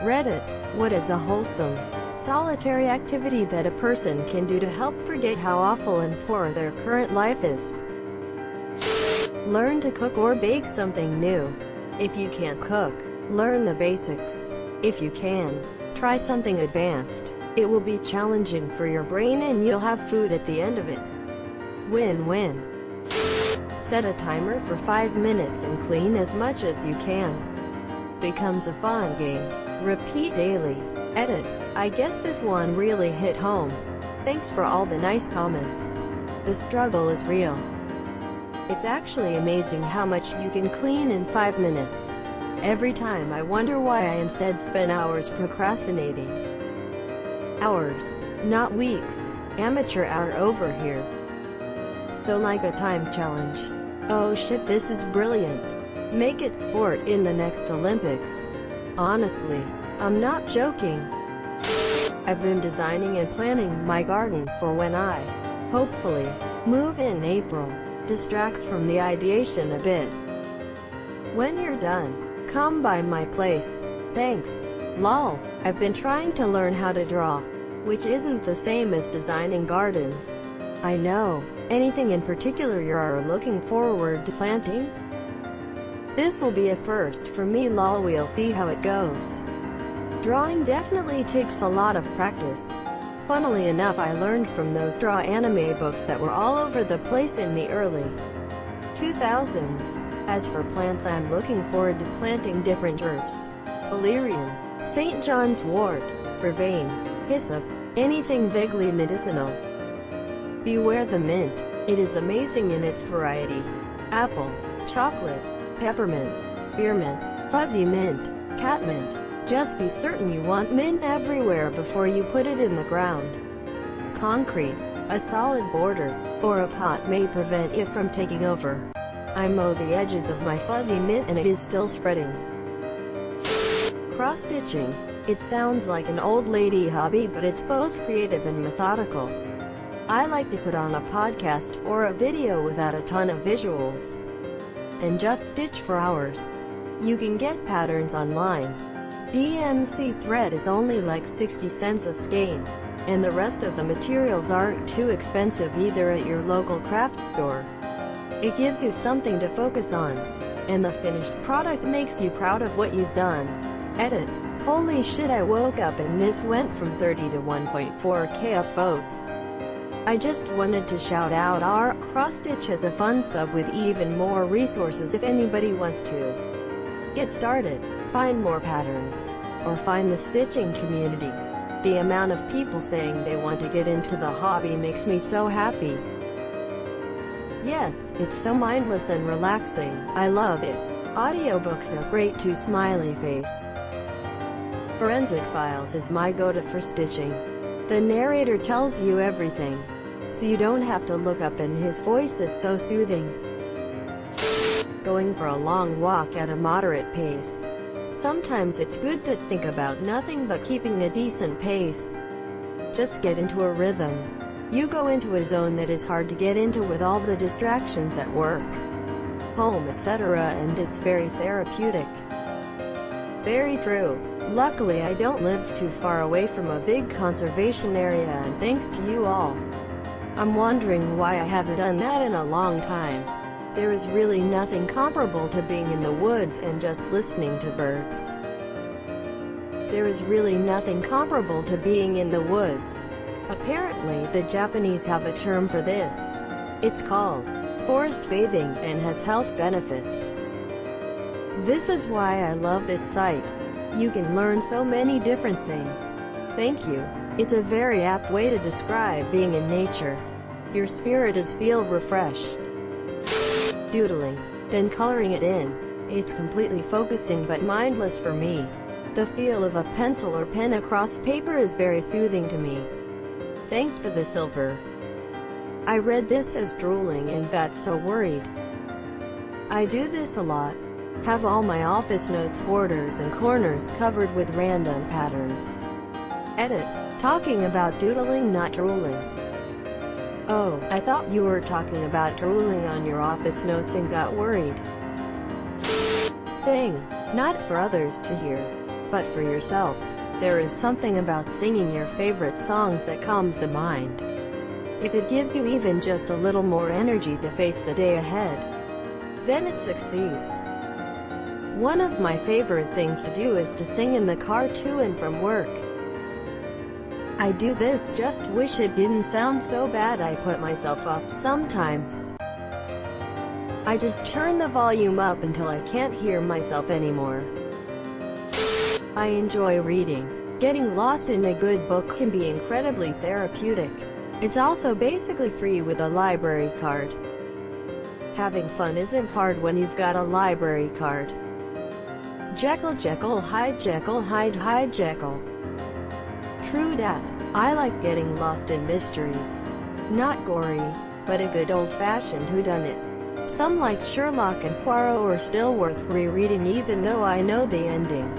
Reddit. What is a wholesome, solitary activity that a person can do to help forget how awful and poor their current life is? Learn to cook or bake something new. If you can't cook, learn the basics. If you can, try something advanced. It will be challenging for your brain and you'll have food at the end of it. Win-win. Set a timer for 5 minutes and clean as much as you can. Becomes a fun game. Repeat daily. Edit. I guess this one really hit home. Thanks for all the nice comments. The struggle is real. It's actually amazing how much you can clean in 5 minutes. Every time I wonder why I instead spend hours procrastinating. Hours, not weeks. Amateur hour over here. So like a time challenge. Oh shit, this is brilliant. Make it sport in the next Olympics. Honestly, I'm not joking. I've been designing and planning my garden for when I, hopefully, move in April. Distracts from the ideation a bit. When you're done, come by my place. Thanks. Lol. I've been trying to learn how to draw, which isn't the same as designing gardens. I know. Anything in particular you are looking forward to planting? This will be a first for me. Lol. We'll see how it goes. Drawing definitely takes a lot of practice. Funnily enough, I learned from those draw anime books that were all over the place in the early 2000s. As for plants, I'm looking forward to planting different herbs. Valerian, St. John's wort, vervain, hyssop, anything vaguely medicinal. Beware the mint. It is amazing in its variety. Apple, chocolate, peppermint, spearmint, fuzzy mint, catmint. Just be certain you want mint everywhere before you put it in the ground. Concrete, a solid border, or a pot may prevent it from taking over. I mow the edges of my fuzzy mint and it is still spreading. Cross-stitching. It sounds like an old lady hobby, but it's both creative and methodical. I like to put on a podcast or a video without a ton of visuals, and just stitch for hours. You can get patterns online. DMC thread is only like 60 cents a skein, and the rest of the materials aren't too expensive either at your local craft store. It gives you something to focus on, and the finished product makes you proud of what you've done. Edit. Holy shit, I woke up and this went from 30 to 1.4k upvotes. I just wanted to shout out our cross-stitch has a fun sub with even more resources if anybody wants to get started, find more patterns, or find the stitching community. The amount of people saying they want to get into the hobby makes me so happy. Yes, it's so mindless and relaxing. I love it. Audiobooks are great too. Smiley face. Forensic Files is my go-to for stitching. The narrator tells you everything, so you don't have to look up, and his voice is so soothing. Going for a long walk at a moderate pace. Sometimes it's good to think about nothing but keeping a decent pace. Just get into a rhythm. You go into a zone that is hard to get into with all the distractions at work, home, etc., and it's very therapeutic. Very true. Luckily I don't live too far away from a big conservation area, and thanks to you all. I'm wondering why I haven't done that in a long time. There is really nothing comparable to being in the woods and just listening to birds. There is really nothing comparable to being in the woods. Apparently, the Japanese have a term for this. It's called forest bathing and has health benefits. This is why I love this site. You can learn so many different things. Thank you. It's a very apt way to describe being in nature. Your spirit is feel refreshed. Doodling, then coloring it in. It's completely focusing but mindless for me. The feel of a pencil or pen across paper is very soothing to me. Thanks for the silver. I read this as drooling and got so worried. I do this a lot. Have all my office notes borders and corners covered with random patterns. Edit. Talking about doodling, not drooling. Oh, I thought you were talking about drooling on your office notes and got worried. Sing. Not for others to hear. but for yourself. There is something about singing your favorite songs that calms the mind. If it gives you even just a little more energy to face the day ahead, then it succeeds. One of my favorite things to do is to sing in the car to and from work. I do this, just wish it didn't sound so bad. I put myself off sometimes. I just turn the volume up until I can't hear myself anymore. I enjoy reading. Getting lost in a good book can be incredibly therapeutic. It's also basically free with a library card. Having fun isn't hard when you've got a library card. Jekyll, Jekyll, Hyde, Jekyll, Hyde, Hyde, Jekyll. True dat. I like getting lost in mysteries. Not gory, but a good old-fashioned whodunit. Some like Sherlock and Poirot are still worth rereading even though I know the ending.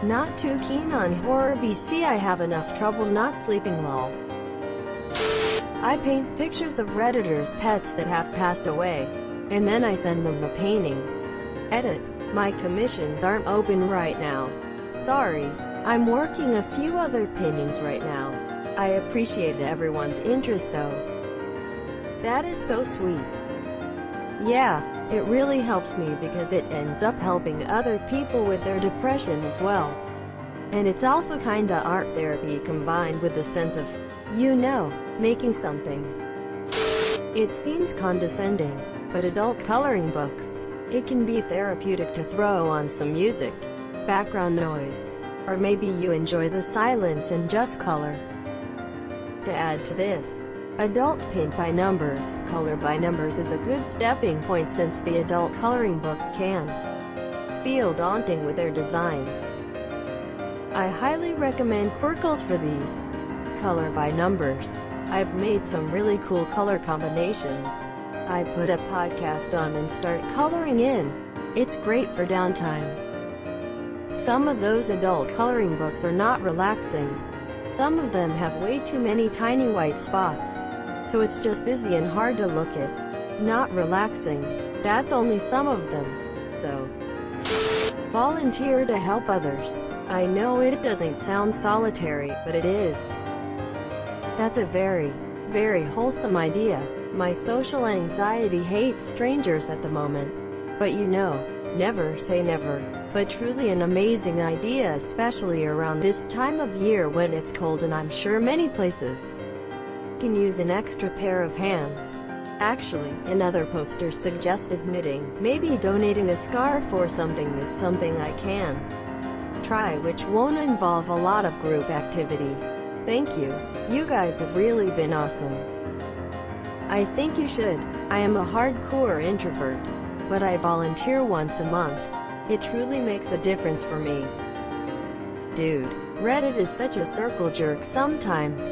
Not too keen on horror BC. I have enough trouble not sleeping lol. I paint pictures of Redditors' pets that have passed away, and then I send them the paintings. Edit. My commissions aren't open right now. Sorry. I'm working a few other paintings right now. I appreciate everyone's interest though. That is so sweet. Yeah, it really helps me because it ends up helping other people with their depression as well. And it's also kinda art therapy combined with the sense of, you know, making something. It seems condescending, but adult coloring books, it can be therapeutic to throw on some music, background noise, or maybe you enjoy the silence and just color. To add to this, adult paint by numbers, color by numbers is a good stepping point since the adult coloring books can feel daunting with their designs. I highly recommend Quirkles for these. Color by numbers. I've made some really cool color combinations. I put a podcast on and start coloring in. It's great for downtime. Some of those adult coloring books are not relaxing. Some of them have way too many tiny white spots, so it's just busy and hard to look at. Not relaxing. That's only some of them, though. Volunteer to help others. I know it doesn't sound solitary, but it is. That's a very, very wholesome idea. My social anxiety hates strangers at the moment. But you know, never say never. But truly an amazing idea, especially around this time of year when it's cold and I'm sure many places can use an extra pair of hands. Actually, another poster suggested knitting. Maybe donating a scarf or something is something I can try, which won't involve a lot of group activity. Thank you. You guys have really been awesome. I think you should. I am a hardcore introvert, but I volunteer once a month. It truly makes a difference for me. Dude, Reddit is such a circle jerk sometimes.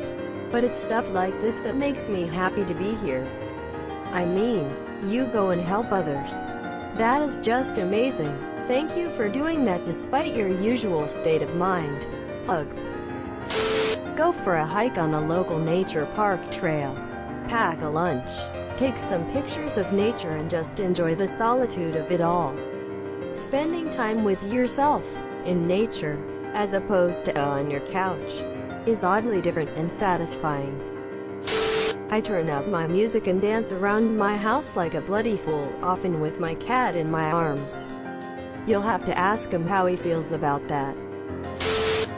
But it's stuff like this that makes me happy to be here. I mean, you go and help others. That is just amazing. Thank you for doing that despite your usual state of mind. Hugs. Go for a hike on a local nature park trail. Pack a lunch. Take some pictures of nature and just enjoy the solitude of it all. Spending time with yourself, in nature, as opposed to on your couch, is oddly different and satisfying. I turn up my music and dance around my house like a bloody fool, often with my cat in my arms. You'll have to ask him how he feels about that.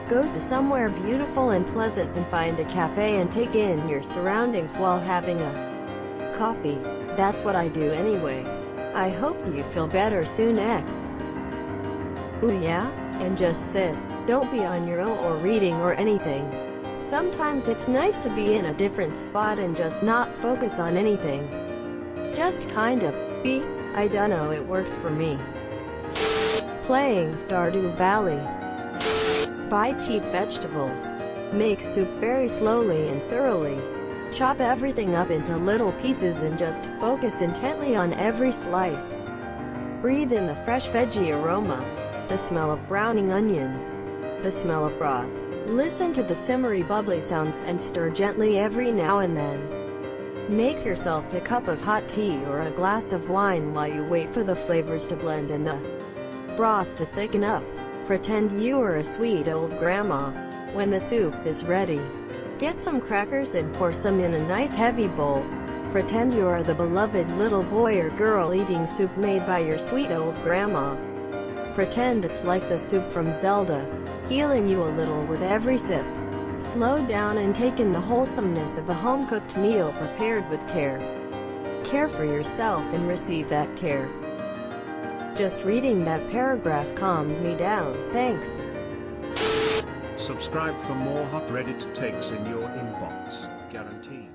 Go to somewhere beautiful and pleasant and find a cafe and take in your surroundings while having a coffee. That's what I do anyway. I hope you feel better soon, X. Ooh yeah? And just sit. Don't be on your own or reading or anything. Sometimes it's nice to be in a different spot and just not focus on anything. Just kind of be. I dunno, it works for me. Playing Stardew Valley. Buy cheap vegetables. Make soup very slowly and thoroughly. Chop everything up into little pieces and just focus intently on every slice. Breathe in the fresh veggie aroma, the smell of browning onions, the smell of broth. Listen to the simmery bubbly sounds and stir gently every now and then. Make yourself a cup of hot tea or a glass of wine while you wait for the flavors to blend and the broth to thicken up. Pretend you are a sweet old grandma. When the soup is ready, get some crackers and pour some in a nice heavy bowl. Pretend you are the beloved little boy or girl eating soup made by your sweet old grandma. Pretend it's like the soup from Zelda, healing you a little with every sip. Slow down and take in the wholesomeness of a home-cooked meal prepared with care. Care for yourself and receive that care. Just reading that paragraph calmed me down, thanks. Subscribe for more hot Reddit takes in your inbox, guaranteed.